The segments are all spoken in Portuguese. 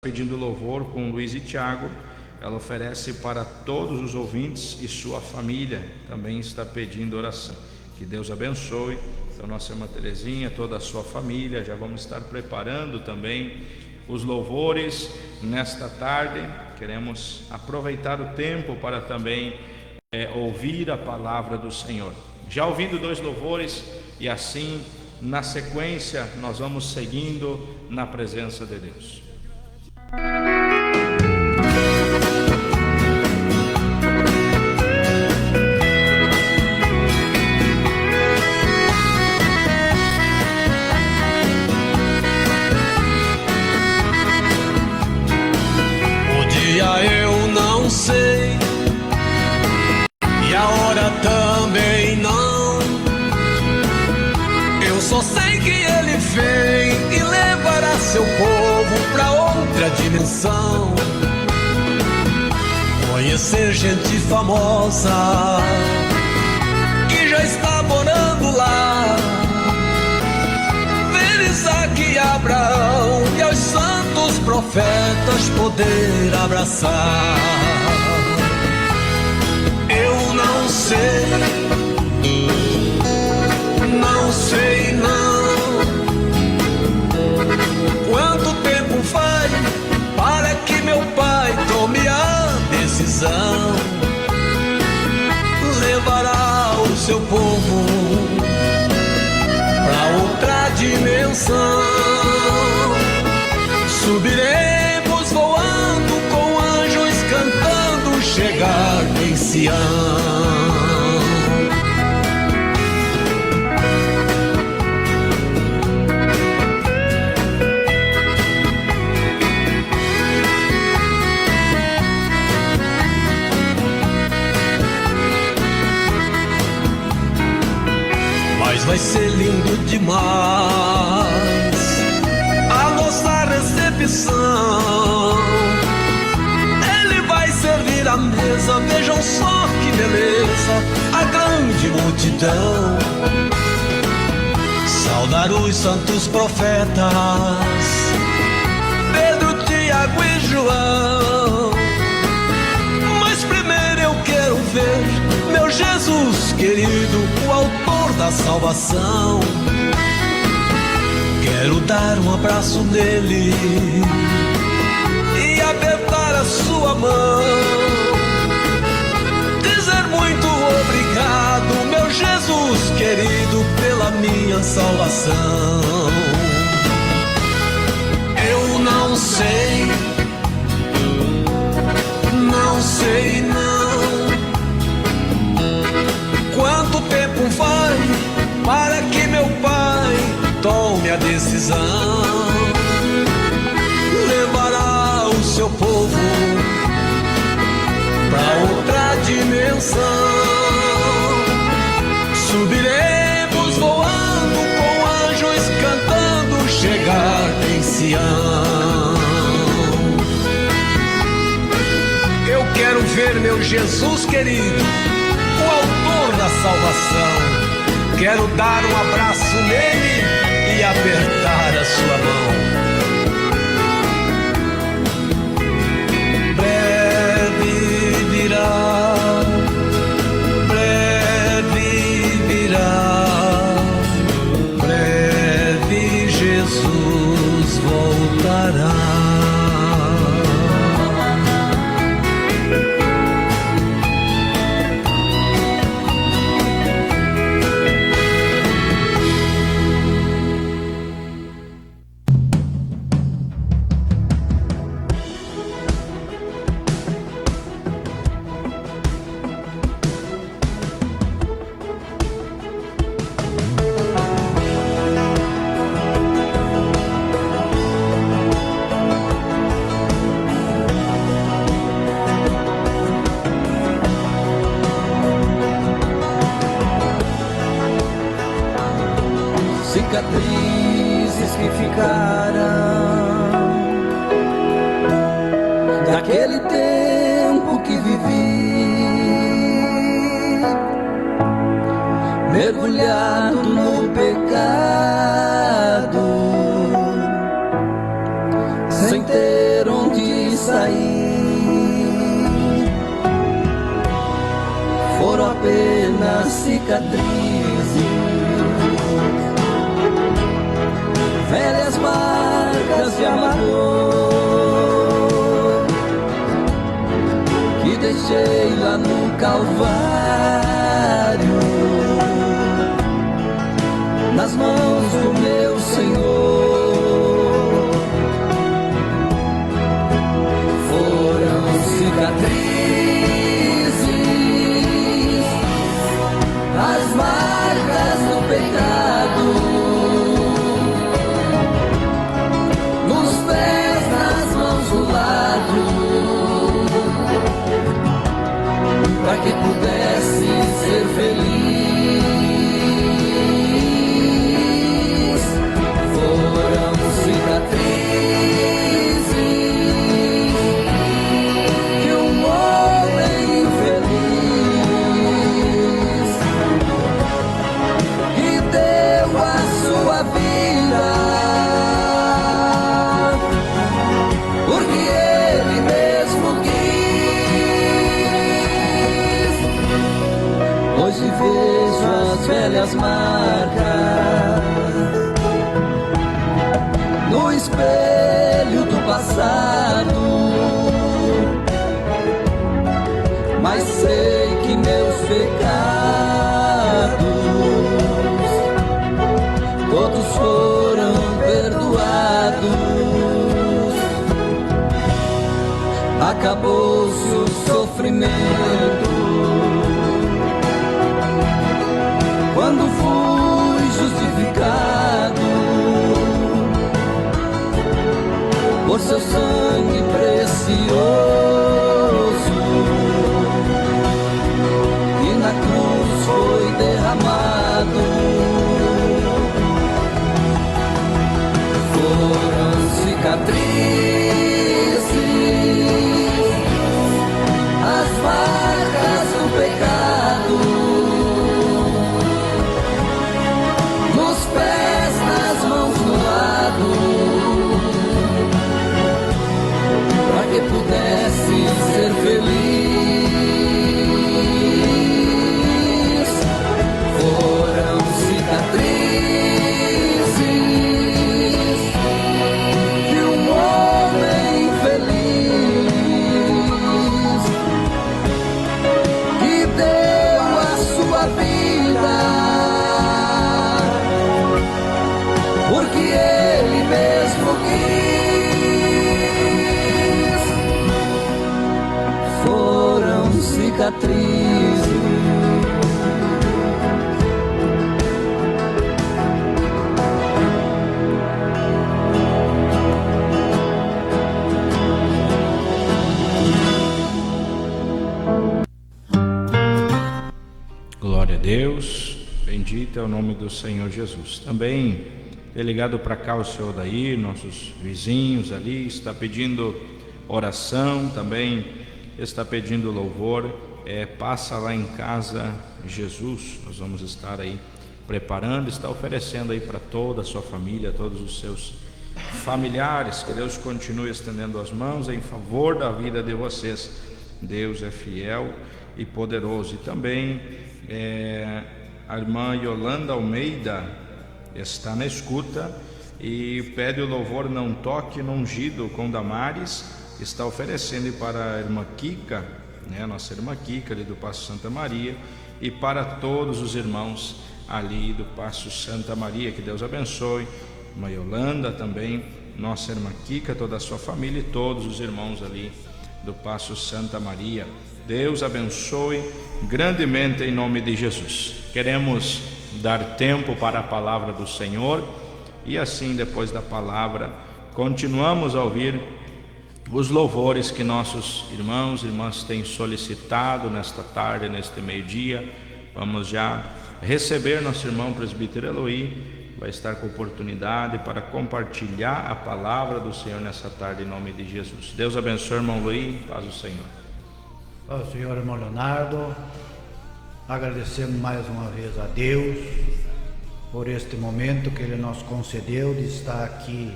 Pedindo louvor com Luiz e Tiago. Ela oferece para todos os ouvintes e sua família também está pedindo oração. Que Deus abençoe a nossa irmã Terezinha, toda a sua família. Já vamos estar preparando também os louvores nesta tarde. Queremos aproveitar o tempo para também ouvir a palavra do Senhor. Já ouvindo 2 louvores e assim na sequência nós vamos seguindo na presença de Deus. O dia eu não sei e a hora também não. Eu só sei que ele vem e levará seu povo pra outra dimensão. Conhecer gente famosa que já está morando lá. Ver Isaac e Abraão e aos santos profetas poder abraçar. Eu não sei, não sei não. Quanto tempo vai para que meu pai tome a decisão? Levará o seu povo pra outra dimensão. Subiremos voando com anjos cantando, chegar em Sião. Vai ser lindo demais a nossa recepção. Ele vai servir a mesa, vejam só que beleza, a grande multidão. Saudar os santos profetas, Pedro, Tiago e João. Mas primeiro eu quero ver meu Jesus querido, o autor da salvação. Quero dar um abraço nele e apertar a sua mão. Dizer muito obrigado, meu Jesus querido, pela minha salvação. Eu não sei, não sei não. Quanto tempo vai para que meu pai tome a decisão? Levará o seu povo para outra dimensão. Subiremos voando com anjos cantando, chegar em Sião. Eu quero ver meu Jesus querido, o autor da salvação. Quero dar um abraço nele e apertar a sua mão. Breve virá, breve virá, breve Jesus voltará. Cicatrizes que ficaram daquele tempo que vivi, mergulhado no pecado, sem ter cicatrizes, velhas marcas de amargor que deixei lá no Calvário, nas mãos do meu Senhor. Foram cicatrizes, as marcas do pecado, nos pés, nas mãos do lado, para que pudesse ser feliz. Foram cicatrizes de um homem infeliz que deu a sua vida, porque ele mesmo quis. Hoje vejo as velhas marcas no espelho do passado, mas sei que meus pecados todos foram perdoados. Acabou-se o sofrimento quando fui justificado por seu sangue precioso, que na cruz foi derramado. Foram cicatrizes, as marcas do pecado, nos pés, nas mãos do lado, para que pudesse ser feliz. Foram cicatrizes de um homem feliz que deu a sua vida, porque ele mesmo quis. Foram cicatrizes. Glória a Deus, bendito é o nome do Senhor Jesus. Também é ligado para cá o senhor Daí, nossos vizinhos ali, está pedindo oração, também está pedindo louvor. Passa lá em casa Jesus, nós vamos estar aí preparando, está oferecendo aí para toda a sua família, todos os seus familiares, que Deus continue estendendo as mãos em favor da vida de vocês. Deus é fiel e poderoso. E também a irmã Yolanda Almeida está na escuta e pede o louvor Não Toque no Ungido com Damares. Está oferecendo para a irmã Kika, nossa irmã Kika ali do Paço Santa Maria, e para todos os irmãos ali do Paço Santa Maria. Que Deus abençoe irmã Yolanda, também nossa irmã Kika, toda a sua família e todos os irmãos ali do Paço Santa Maria. Deus abençoe grandemente em nome de Jesus. Queremos dar tempo para a palavra do Senhor e assim, depois da palavra, continuamos a ouvir os louvores que nossos irmãos e irmãs têm solicitado nesta tarde, neste meio-dia. Vamos já receber nosso irmão presbítero Eloí, vai estar com oportunidade para compartilhar a palavra do Senhor nessa tarde, em nome de Jesus. Deus abençoe, irmão Eloí, paz do Senhor. Ó Senhor, irmão Leonardo, agradecemos mais uma vez a Deus por este momento que Ele nos concedeu de estar aqui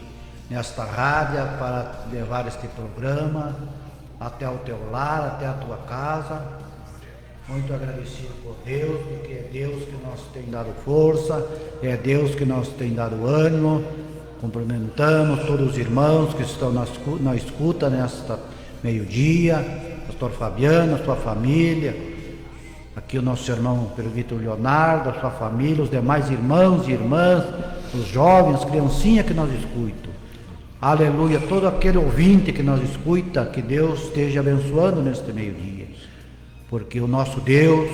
nesta rádio para levar este programa até o teu lar, até a tua casa. muito agradecido por Deus, porque é Deus que nos tem dado força, é Deus que nos tem dado ânimo. Cumprimentamos todos os irmãos que estão na escuta nesta meio-dia, pastor Fabiano, a sua família, aqui o nosso irmão Vitor Leonardo, a sua família, os demais irmãos e irmãs, os jovens, as criancinhas que nos escutam. Aleluia, todo aquele ouvinte que nos escuta, que Deus esteja abençoando neste meio-dia, porque o nosso Deus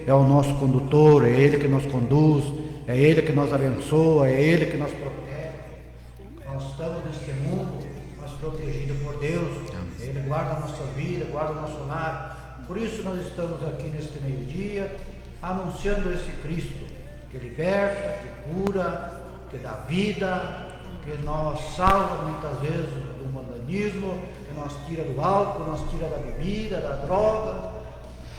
é o nosso condutor, é Ele que nos conduz, é Ele que nos abençoa, é Ele que nos protege. Nós estamos neste mundo, mas protegidos por Deus. Ele guarda a nossa vida, guarda o nosso lar. Por isso nós estamos aqui neste meio-dia, anunciando esse Cristo, que liberta, que cura, que dá vida, que nos salva muitas vezes do mundanismo, que nos tira do álcool, nos tira da bebida, da droga.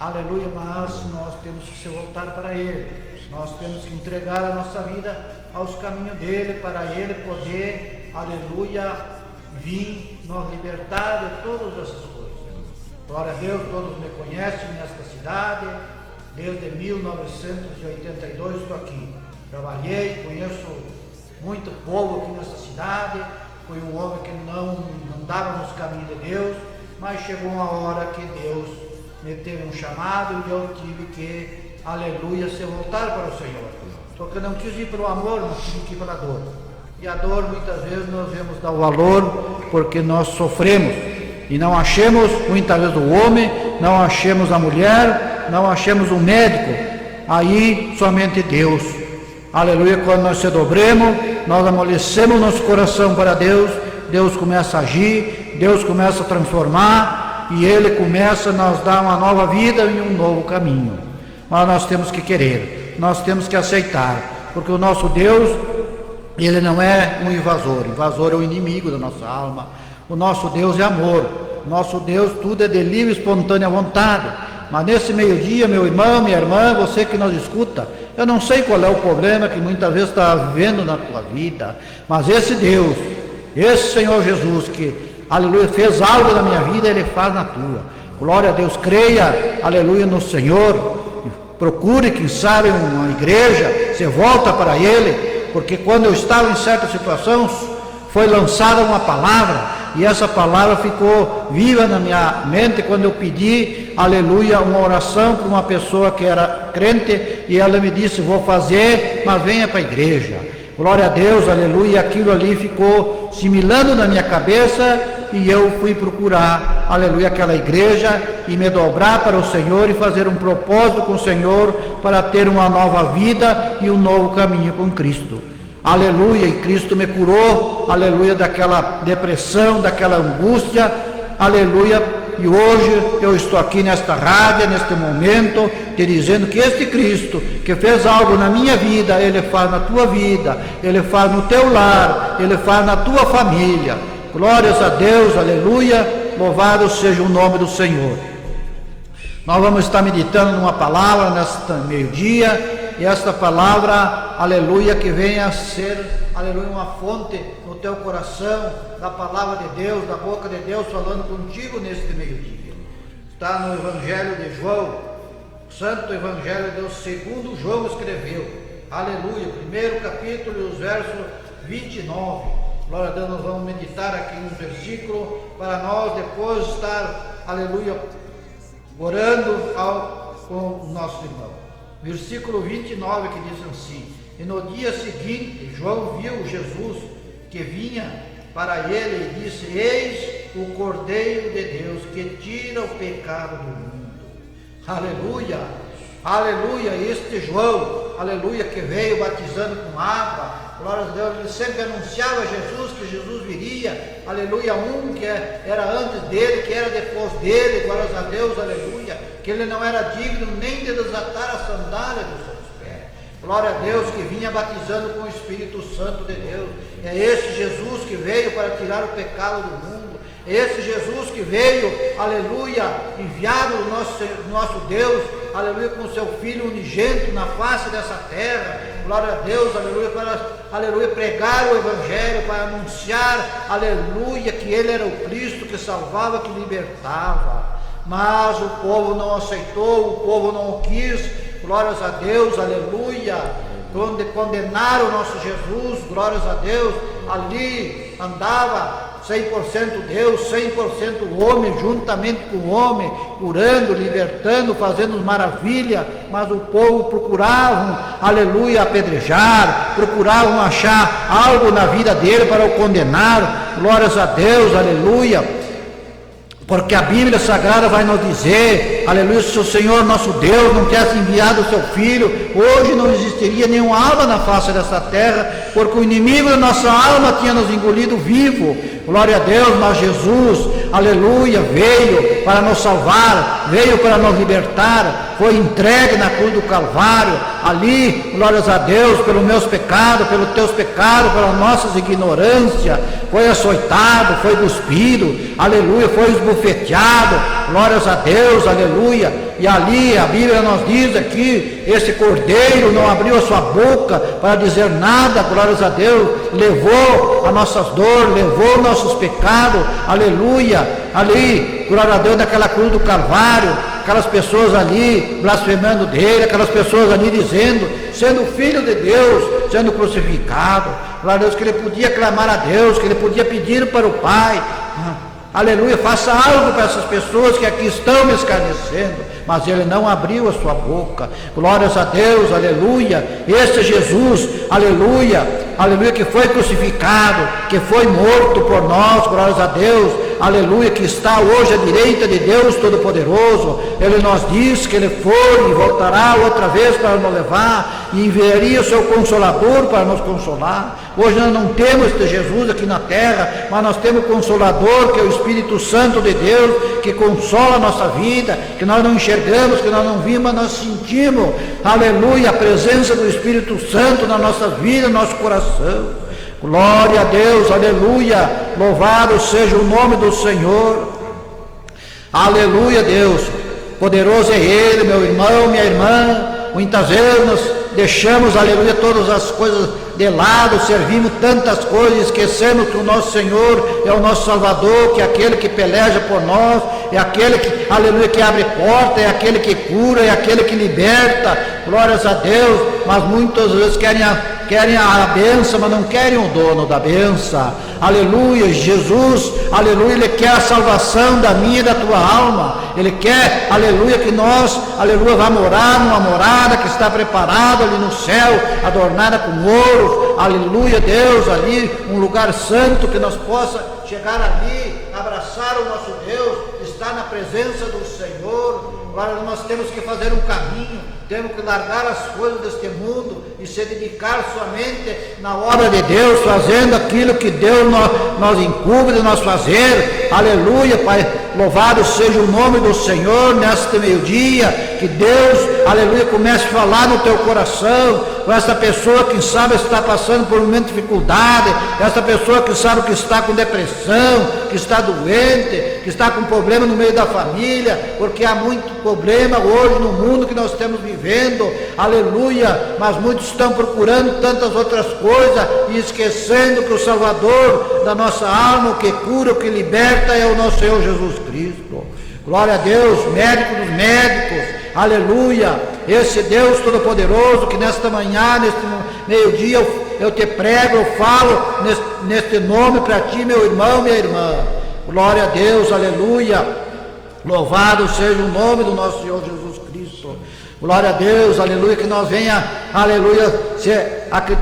Aleluia, mas nós temos que se voltar para Ele. Nós temos que entregar a nossa vida aos caminhos dEle, para Ele poder, aleluia, vir nos libertar de todas essas coisas. Glória a Deus, todos me conhecem nesta cidade. Desde 1982 estou aqui. Trabalhei, conheço muito povo aqui nessa cidade. Fui um homem que não andava nos caminhos de Deus, mas chegou uma hora que Deus me teve um chamado e eu tive que, aleluia, se voltar para o Senhor. Só que eu não quis ir pelo amor, mas tive que ir pela dor. E a dor muitas vezes nós vemos dar o valor porque nós sofremos e não achamos muitas vezes o homem, não achamos a mulher, não achamos o médico. Aí somente Deus. Aleluia, quando nós se dobremos, nós amolecemos nosso coração para Deus, Deus começa a agir, Deus começa a transformar e Ele começa a nos dar uma nova vida e um novo caminho. Mas nós temos que querer, nós temos que aceitar, porque o nosso Deus, Ele não é um invasor é o inimigo da nossa alma. O nosso Deus é amor, o nosso Deus tudo é de livre e espontânea vontade. Mas nesse meio-dia, meu irmão, minha irmã, você que nos escuta, eu não sei qual é o problema que muitas vezes está vivendo na tua vida, mas esse Deus, esse Senhor Jesus que, aleluia, fez algo na minha vida, Ele faz na tua. Glória a Deus, creia, aleluia, no Senhor. Procure, quem sabe, uma igreja, você volta para Ele, porque quando eu estava em certas situações, foi lançada uma palavra, e essa palavra ficou viva na minha mente quando eu pedi, aleluia, uma oração para uma pessoa que era crente, e ela me disse, vou fazer, mas venha para a igreja. Glória a Deus, aleluia, e aquilo ali ficou similando na minha cabeça, e eu fui procurar, aleluia, aquela igreja, e me dobrar para o Senhor, e fazer um propósito com o Senhor, para ter uma nova vida, e um novo caminho com Cristo. Aleluia, e Cristo me curou, aleluia, daquela depressão, daquela angústia, aleluia, e hoje eu estou aqui nesta rádio, neste momento, te dizendo que este Cristo, que fez algo na minha vida, Ele faz na tua vida, Ele faz no teu lar, Ele faz na tua família. Glórias a Deus, aleluia, louvado seja o nome do Senhor. Nós vamos estar meditando numa palavra nesta meio-dia, e esta palavra, aleluia, que venha a ser, aleluia, uma fonte no teu coração, da palavra de Deus, da boca de Deus, falando contigo neste meio-dia. Está no Evangelho de João, Santo Evangelho de Deus, segundo João escreveu, aleluia, primeiro capítulo, os versos 29. Glória a Deus, nós vamos meditar aqui um versículo, para nós depois estar, aleluia, orando com o nosso irmão. Versículo 29 que diz assim: e no dia seguinte João viu Jesus que vinha para ele e disse, eis o Cordeiro de Deus que tira o pecado do mundo. Aleluia, aleluia, este João, aleluia, que veio batizando com água, glória a Deus, ele sempre anunciava Jesus, que Jesus viria, aleluia, um que era antes dele, que era depois dele, glória a Deus, aleluia, que ele não era digno nem de desatar a sandália dos seus pés. Glória a Deus, que vinha batizando com o Espírito Santo de Deus. É esse Jesus que veio para tirar o pecado do mundo. É esse Jesus que veio, aleluia, enviado do nosso Deus, aleluia, com o seu Filho unigênito na face dessa terra. Glória a Deus, aleluia, para, aleluia, pregar o Evangelho, para anunciar, aleluia, que Ele era o Cristo que salvava, que libertava. mas o povo não aceitou, o povo não quis. Glórias a Deus, aleluia. Quando condenaram o nosso Jesus, glórias a Deus, ali andava 100% Deus, 100% homem, juntamente com o homem, curando, libertando, fazendo maravilha, mas o povo procuravam, aleluia, apedrejar, procuravam achar algo na vida dele para o condenar. Glórias a Deus, aleluia. Porque a Bíblia Sagrada vai nos dizer, aleluia, se o Senhor nosso Deus não tivesse enviado o seu Filho, hoje não existiria nenhuma alma na face dessa terra, porque o inimigo da nossa alma tinha nos engolido vivo. Glória a Deus, mas Jesus, aleluia, veio para nos salvar, veio para nos libertar, foi entregue na cruz do Calvário, ali, glórias a Deus, pelos meus pecados, pelos teus pecados, pelas nossas ignorâncias, foi açoitado, foi cuspido, aleluia, foi esbofeteado, glórias a Deus, aleluia. E ali a Bíblia nos diz aqui, esse cordeiro não abriu a sua boca para dizer nada, glórias a Deus, levou as nossas dores, levou nossos pecados, aleluia. Ali, glória a Deus, naquela cruz do Calvário, aquelas pessoas ali blasfemando dele, aquelas pessoas ali dizendo, sendo filho de Deus, sendo crucificado, glória a Deus, que ele podia clamar a Deus, que ele podia pedir para o Pai, aleluia, faça algo para essas pessoas que aqui estão me escarnecendo, mas ele não abriu a sua boca. Glórias a Deus, aleluia. Esse Jesus, aleluia, aleluia, que foi crucificado, que foi morto por nós, glórias a Deus, aleluia, que está hoje à direita de Deus Todo-Poderoso. Ele nos diz que ele foi e voltará outra vez para nos levar e enviaria o seu Consolador para nos consolar. Hoje nós não temos este Jesus aqui na terra, mas nós temos o Consolador, que é o Espírito Santo de Deus, que consola a nossa vida, que nós não enxergamos, que nós não vimos, mas nós sentimos, aleluia, a presença do Espírito Santo na nossa vida, no nosso coração. Glória a Deus, aleluia, louvado seja o nome do Senhor, aleluia. Deus, poderoso é Ele, meu irmão, minha irmã. Muitas vezes nós deixamos, aleluia, todas as coisas de lado, servimos tantas coisas, esquecemos que o nosso Senhor é o nosso Salvador, que é aquele que peleja por nós, é aquele que, aleluia, que abre porta, é aquele que cura, é aquele que liberta, glórias a Deus. Mas muitas vezes querem a bênção, mas não querem o dono da bênção, aleluia. Jesus, aleluia, Ele quer a salvação da minha e da tua alma, Ele quer, aleluia, que nós, aleluia, vá morar numa morada que está preparada ali no céu, adornada com ouro, aleluia, Deus, ali, um lugar santo, que nós possa chegar ali, abraçar o nosso Deus, estar na presença do Senhor. Agora nós temos que fazer um caminho, temos que largar as coisas deste mundo e se dedicar somente na obra de Deus, fazendo aquilo que Deus nos incumbe de nós fazer. Aleluia, Pai, louvado seja o nome do Senhor neste meio-dia, que Deus, aleluia, comece a falar no teu coração, com essa pessoa que sabe está passando por um momento de dificuldade, essa pessoa que sabe que está com depressão, que está doente, que está com problema no meio da família, porque há muito problema hoje no mundo que nós estamos vivendo, aleluia, mas muitos estão procurando tantas outras coisas e esquecendo que o Salvador da nossa alma, o que cura, o que liberta é o nosso Senhor Jesus Cristo. Glória a Deus, médico dos médicos, aleluia, esse Deus Todo-Poderoso, que nesta manhã, neste meio-dia, eu te prego, eu falo neste nome para ti, meu irmão, minha irmã. Glória a Deus, aleluia, louvado seja o nome do nosso Senhor Jesus Cristo. Glória a Deus, aleluia, que nós venha, aleluia,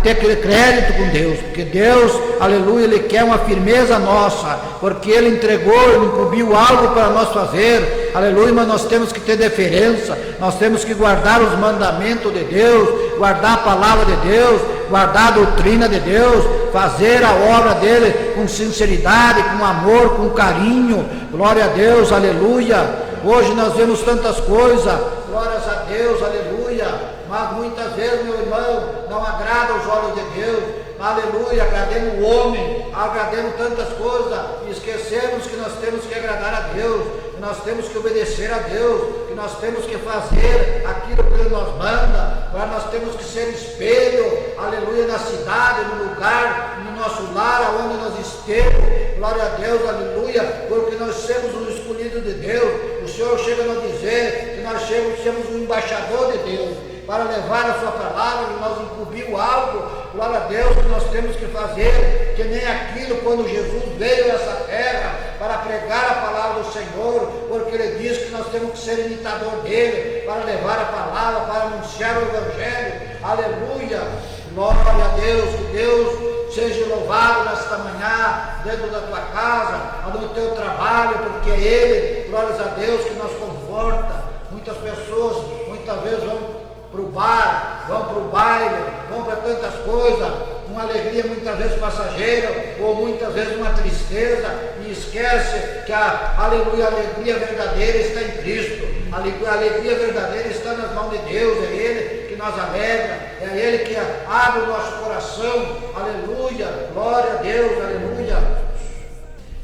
ter crédito com Deus, porque Deus, aleluia, Ele quer uma firmeza nossa, porque Ele entregou, Ele incumbiu algo para nós fazer, aleluia, mas nós temos que ter deferência, nós temos que guardar os mandamentos de Deus, guardar a palavra de Deus, guardar a doutrina de Deus, fazer a obra dEle com sinceridade, com amor, com carinho. Glória a Deus, aleluia. Hoje nós vemos tantas coisas, glórias a Deus, aleluia, mas muitas vezes, meu irmão, não agrada os olhos de Deus, aleluia, agrademos o homem, agrademos tantas coisas, e esquecemos que nós temos que agradar a Deus, que nós temos que obedecer a Deus, que nós temos que fazer aquilo que Ele nos manda, agora nós temos que ser espelho, aleluia, na cidade, no lugar, no nosso lar, aonde nós estemos, glória a Deus, aleluia, porque nós somos os escolhidos de Deus. O Senhor chega a nos dizer que nós somos um embaixador de Deus, para levar a sua palavra, e nós incumbiu algo, glória a Deus, que nós temos que fazer, que nem aquilo quando Jesus veio a essa terra para pregar a palavra do Senhor, porque ele diz que nós temos que ser imitador dele, para levar a palavra, para anunciar o Evangelho, aleluia, glória a Deus, que Deus seja louvado nesta manhã, dentro da tua casa, no teu trabalho, porque é ele, glórias a Deus, que nos conforta. Muitas pessoas, muitas vezes vão para o bar, vão para o baile, vão para tantas coisas, uma alegria muitas vezes passageira, ou muitas vezes uma tristeza, e esquece que a alegria verdadeira está em Cristo, a alegria verdadeira está nas mãos de Deus, é Ele que nos alegra, é Ele que abre o nosso coração, aleluia, glória a Deus, aleluia.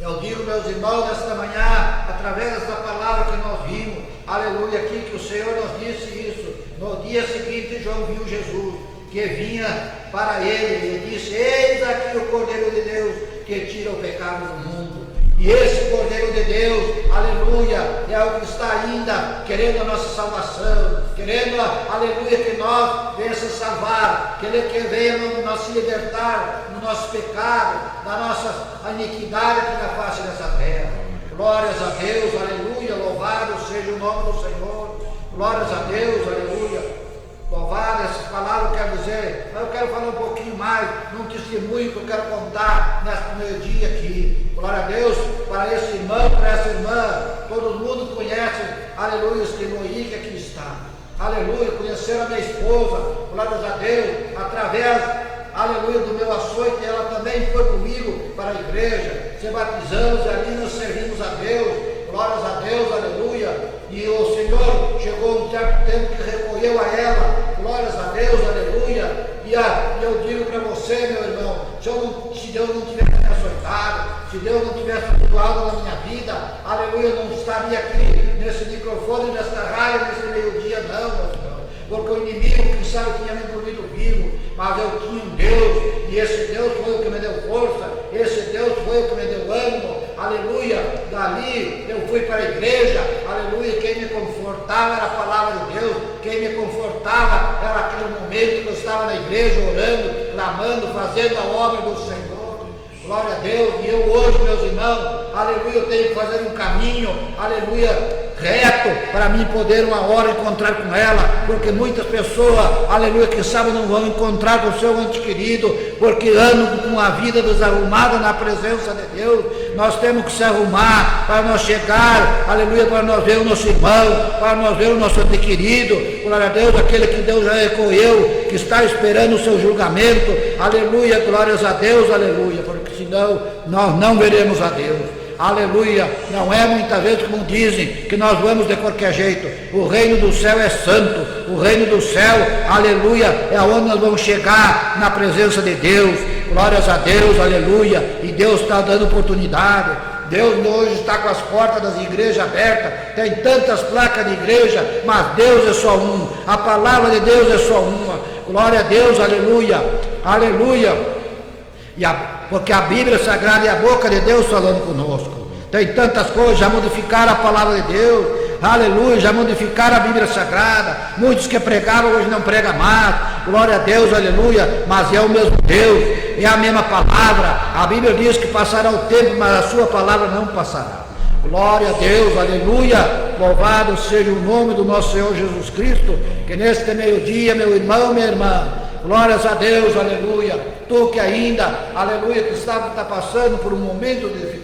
Eu digo, meus irmãos, nesta manhã, através dessa palavra que nós vimos, aleluia, aqui que o Senhor nos disse isso. No dia seguinte, João viu Jesus, que vinha para ele, e disse: eis aqui o Cordeiro de Deus, que tira o pecado do mundo. E esse Cordeiro de Deus, aleluia, é o que está ainda querendo a nossa salvação, querendo, aleluia, que nós venha se salvar, que Ele venha nos se libertar do nosso pecado, da nossa iniquidade aqui na face dessa terra. Glórias a Deus, aleluia, louvado seja o nome do Senhor, glórias a Deus, aleluia. Louvado, essas palavras quero dizer, mas eu quero falar um pouquinho mais, num testemunho que eu quero contar neste meu dia aqui. Glória a Deus, para esse irmão, para essa irmã, todo mundo conhece, aleluia, esse testemunho que aqui está. Aleluia, conheceram a minha esposa, glórias a Deus, através, aleluia, do meu açoite, ela também foi comigo para a igreja, se batizamos e ali nós servimos a Deus, glórias a Deus, aleluia. E o Senhor chegou um certo tempo que recolheu a ela, glórias a Deus, aleluia. E eu digo para você, meu irmão, se Deus não tivesse me açoitado, se Deus não tivesse feito algo na minha vida, aleluia, eu não estaria aqui nesse microfone, nesta rádio, nesse meio-dia, não, meu irmão. Porque o inimigo, quem sabe, tinha me dormido vivo, mas eu tinha um Deus, e esse Deus foi o que me deu força, esse Deus foi o que me deu ânimo, aleluia. Dali eu fui para a igreja, aleluia, quem me confortava era a palavra de Deus, quem me confortava era aquele momento que eu estava na igreja orando, clamando, fazendo a obra do Senhor. Glória a Deus. E eu hoje, meus irmãos, aleluia, eu tenho que fazer um caminho, aleluia, reto, para mim poder uma hora encontrar com ela, porque muitas pessoas, aleluia, que sabem não vão encontrar com o seu ente querido, porque andam com a vida desarrumada na presença de Deus. Nós temos que se arrumar para nós chegar, aleluia, para nós ver o nosso irmão, para nós ver o nosso ente querido, glória a Deus, aquele que Deus já recolheu, que está esperando o seu julgamento, aleluia, glórias a Deus, aleluia, porque senão nós não veremos a Deus. Aleluia, não é muitas vezes como dizem que nós vamos de qualquer jeito. O reino do céu é santo, o reino do céu, aleluia, é onde nós vamos chegar na presença de Deus. Glórias a Deus, aleluia. E Deus está dando oportunidade. Deus hoje está com as portas das igrejas abertas, tem tantas placas de igreja, mas Deus é só um, a palavra de Deus é só uma. Glória a Deus, aleluia, aleluia. Porque a Bíblia Sagrada é a boca de Deus falando conosco. Tem tantas coisas, já modificaram a palavra de Deus, aleluia, já modificaram a Bíblia Sagrada. Muitos que pregavam hoje não pregam mais, glória a Deus, aleluia, mas é o mesmo Deus, é a mesma palavra. A Bíblia diz que passará o tempo, mas a sua palavra não passará. Glória a Deus, aleluia, louvado seja o nome do nosso Senhor Jesus Cristo, que neste meio-dia, meu irmão, minha irmã, glórias a Deus, aleluia, tu que ainda, aleluia, que está passando por um momento de dificuldade,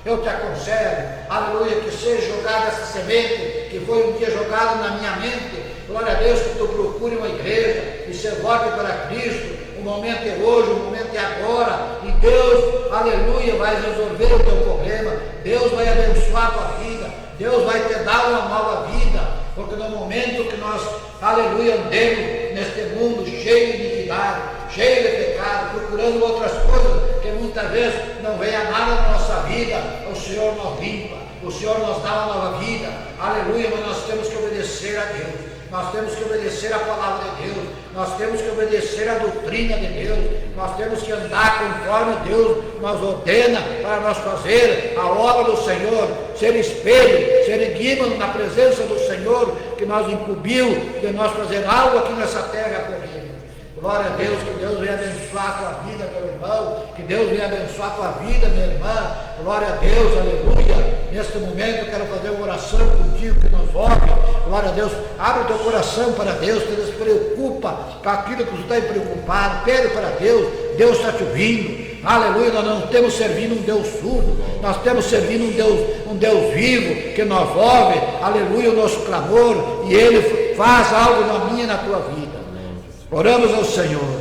eu te aconselho, aleluia, que seja jogada essa semente, que foi um dia jogada na minha mente, glória a Deus, que tu procure uma igreja, e se volte para Cristo. O momento é hoje, o momento é agora, e Deus, aleluia, vai resolver o teu problema, Deus vai abençoar a tua vida, Deus vai te dar uma nova vida, porque no momento que nós, aleluia, andemos neste mundo cheio de iniquidade, cheio de pecado, procurando outras coisas, que muitas vezes não vem a nada na nossa vida, o Senhor nos limpa, o Senhor nos dá uma nova vida, aleluia, mas nós temos que obedecer a Deus, nós temos que obedecer a palavra de Deus, nós temos que obedecer à doutrina de Deus, nós temos que andar conforme Deus nos ordena para nós fazer a obra do Senhor, ser espelho, ser digno na presença do Senhor, que nos incumbiu de nós fazer algo aqui nessa terra por Ele. Glória a Deus, que Deus venha abençoar a tua vida, meu irmão, que Deus venha abençoar a tua vida, minha irmã. Glória a Deus, aleluia. Neste momento eu quero fazer uma oração contigo que nos ouve. Glória a Deus, abre o teu coração para Deus, que Deus se preocupa com aquilo que você está preocupado, pede para Deus, Deus está te ouvindo. Aleluia, nós não estamos servindo um Deus surdo, nós estamos servindo um Deus vivo, que nos ouve, aleluia, o nosso clamor, e Ele faz algo na minha e na tua vida. Oramos ao Senhor,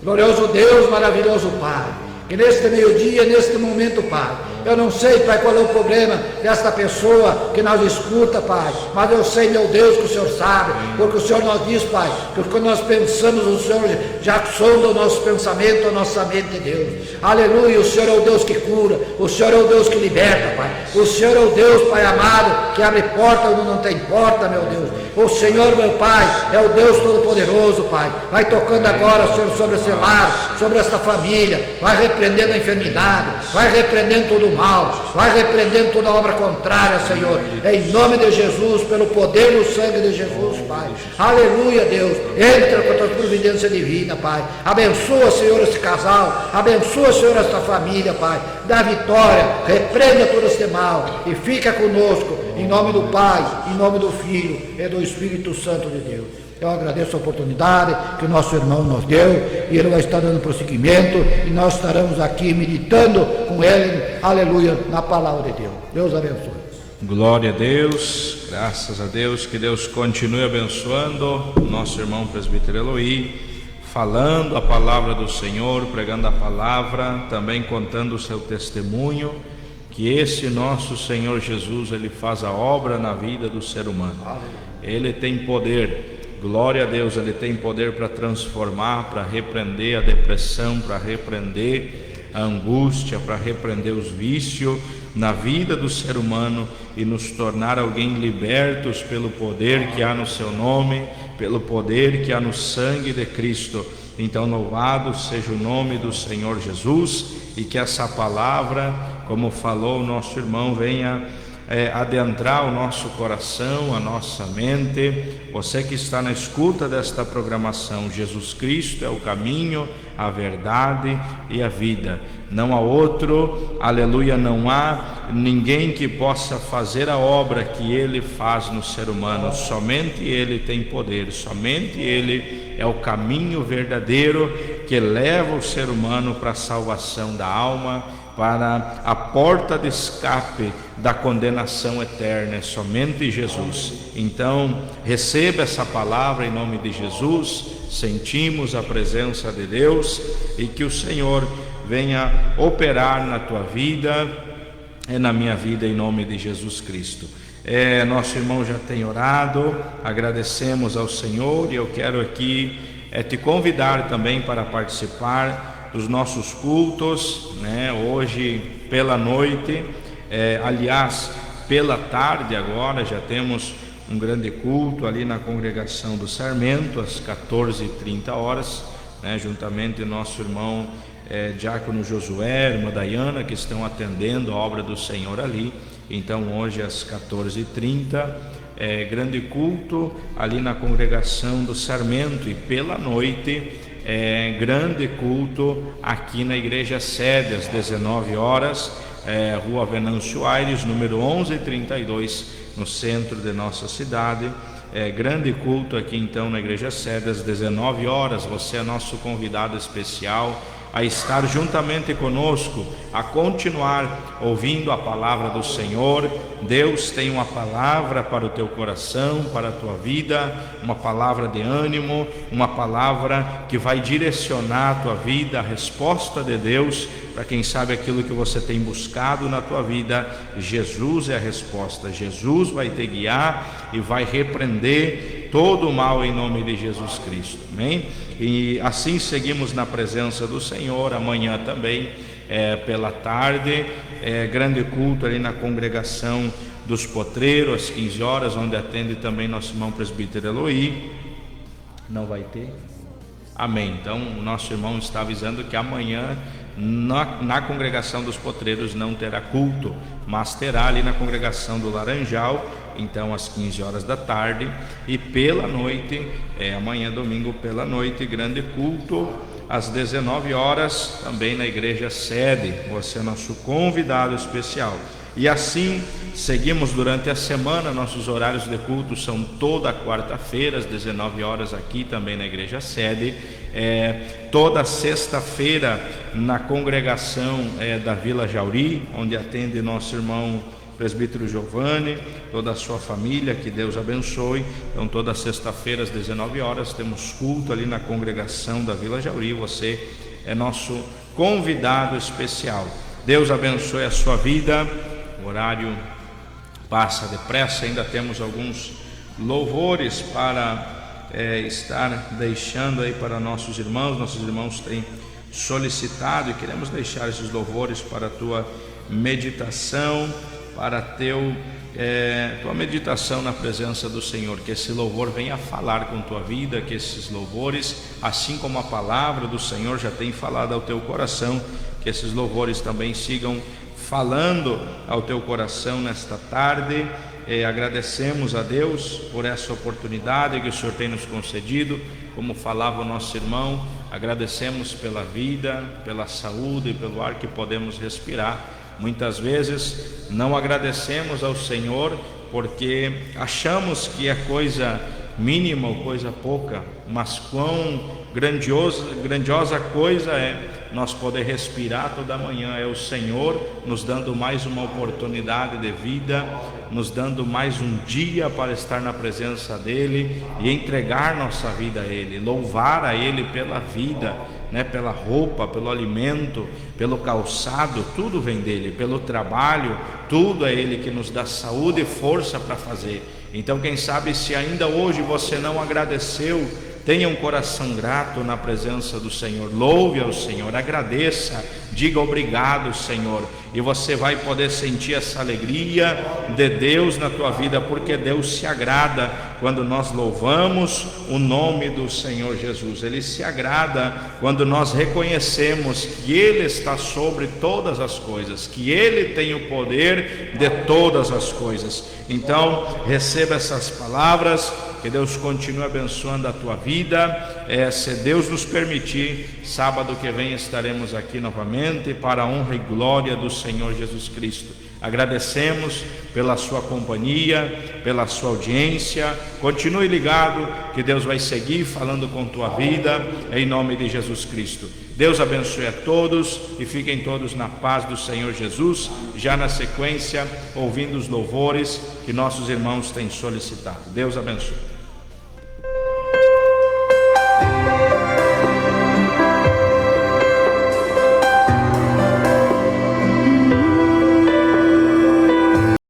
glorioso Deus, maravilhoso Pai, que neste meio-dia, neste momento, Pai, eu não sei, Pai, qual é o problema desta pessoa que nos escuta, Pai, mas eu sei, meu Deus, que o Senhor sabe, porque o Senhor nos diz, Pai, que quando nós pensamos, o Senhor já sonda o nosso pensamento, a nossa mente, Deus. Aleluia, o Senhor é o Deus que cura, o Senhor é o Deus que liberta, Pai, o Senhor é o Deus, Pai amado, que abre porta onde não tem porta, meu Deus. O Senhor, meu Pai, é o Deus Todo-Poderoso, Pai. Vai tocando agora, Senhor, sobre esse lar, sobre esta família, vai repreendendo a enfermidade, vai repreendendo todo o mal, vai repreendendo toda obra contrária, Senhor, em nome de Jesus, pelo poder do sangue de Jesus, Pai. Aleluia, Deus, entra com a tua providência divina, Pai. Abençoa, Senhor, esse casal, abençoa, Senhor, esta família, Pai. Dá vitória, repreenda todo este mal e fica conosco, em nome do Pai, em nome do Filho e do Espírito Santo de Deus. Eu agradeço a oportunidade que o nosso irmão nos deu, e ele vai estar dando prosseguimento, e nós estaremos aqui meditando com ele, aleluia, na palavra de Deus. Deus abençoe. Glória a Deus, graças a Deus, que Deus continue abençoando o nosso irmão presbítero Eloy, falando a palavra do Senhor, pregando a palavra, também contando o seu testemunho, que esse nosso Senhor Jesus, Ele faz a obra na vida do ser humano. Ele tem poder. Glória a Deus, Ele tem poder para transformar, para repreender a depressão, para repreender a angústia, para repreender os vícios na vida do ser humano e nos tornar alguém libertos pelo poder que há no Seu nome, pelo poder que há no sangue de Cristo. Então louvado seja o nome do Senhor Jesus, e que essa palavra, como falou o nosso irmão, venha adentrar o nosso coração, a nossa mente. Você que está na escuta desta programação, Jesus Cristo é o caminho, a verdade e a vida. Não há outro, aleluia, não há ninguém que possa fazer a obra que Ele faz no ser humano. Somente Ele tem poder, somente Ele é o caminho verdadeiro que leva o ser humano para a salvação da alma, para a porta de escape da condenação eterna. É somente Jesus. Então receba essa palavra em nome de Jesus. Sentimos a presença de Deus, e que o Senhor venha operar na tua vida e na minha vida em nome de Jesus Cristo. Nosso irmão já tem orado, agradecemos ao Senhor, e eu quero aqui te convidar também para participar dos nossos cultos, né? Hoje pela noite, aliás, pela tarde agora já temos um grande culto ali na congregação do Sarmento, às 14h30, né? Juntamente nosso irmão diácono Josué, irmã Dayana, que estão atendendo a obra do Senhor ali. Então hoje às 14h30, grande culto ali na congregação do Sarmento, e pela noite grande culto aqui na igreja sede às 19h, Rua Venâncio Aires, número 1132, no centro de nossa cidade. Grande culto aqui então na igreja sede às 19h. Você é nosso convidado especial a estar juntamente conosco, a continuar ouvindo a palavra do Senhor. Deus tem uma palavra para o teu coração, para a tua vida, uma palavra de ânimo, uma palavra que vai direcionar a tua vida, a resposta de Deus para quem sabe aquilo que você tem buscado na tua vida. Jesus é a resposta. Jesus vai te guiar e vai repreender todo o mal em nome de Jesus Cristo. Amém? E assim seguimos na presença do Senhor. Amanhã também, pela tarde, grande culto ali na congregação dos Potreiros, às 15h, onde atende também nosso irmão presbítero Eloy. Não vai ter? Amém. Então o nosso irmão está avisando que amanhã na congregação dos Potreiros não terá culto, mas terá ali na congregação do Laranjal, então às 15 horas da tarde, e pela noite, amanhã domingo pela noite, grande culto às 19 horas, também na igreja sede. Você é nosso convidado especial. E assim seguimos durante a semana. Nossos horários de culto são toda quarta-feira às 19 horas aqui também na igreja sede, toda sexta-feira na congregação da Vila Jauri, onde atende nosso irmão presbítero Giovanni, toda a sua família, que Deus abençoe. Então toda sexta-feira às 19 horas temos culto ali na congregação da Vila Jauri. Você é nosso convidado especial. Deus abençoe a sua vida. O horário passa depressa, ainda temos alguns louvores para estar deixando aí para nossos irmãos têm solicitado, e queremos deixar esses louvores para a tua meditação, para tua meditação na presença do Senhor. Que esse louvor venha falar com tua vida, que esses louvores, assim como a palavra do Senhor já tem falado ao teu coração, que esses louvores também sigam falando ao teu coração nesta tarde. Agradecemos a Deus por essa oportunidade que o Senhor tem nos concedido. Como falava o nosso irmão, agradecemos pela vida, pela saúde e pelo ar que podemos respirar. Muitas vezes não agradecemos ao Senhor porque achamos que é coisa mínima ou coisa pouca, mas quão grandiosa coisa é nós poder respirar toda manhã. É o Senhor nos dando mais uma oportunidade de vida, nos dando mais um dia para estar na presença dEle e entregar nossa vida a Ele, louvar a Ele pela vida, pela roupa, pelo alimento, pelo calçado, tudo vem dEle, pelo trabalho, tudo é Ele que nos dá saúde e força para fazer. Então quem sabe, se ainda hoje você não agradeceu, tenha um coração grato na presença do Senhor, louve ao Senhor, agradeça, diga obrigado, Senhor, e você vai poder sentir essa alegria de Deus na tua vida, porque Deus se agrada quando nós louvamos o nome do Senhor Jesus. Ele se agrada quando nós reconhecemos que Ele está sobre todas as coisas, que Ele tem o poder de todas as coisas. Então receba essas palavras, que Deus continue abençoando a tua vida. Se Deus nos permitir, sábado que vem estaremos aqui novamente para a honra e glória do Senhor Jesus Cristo. Agradecemos pela sua companhia, pela sua audiência. Continue ligado, que Deus vai seguir falando com tua vida, em nome de Jesus Cristo. Deus abençoe a todos e fiquem todos na paz do Senhor Jesus. Já na sequência, ouvindo os louvores que nossos irmãos têm solicitado. Deus abençoe.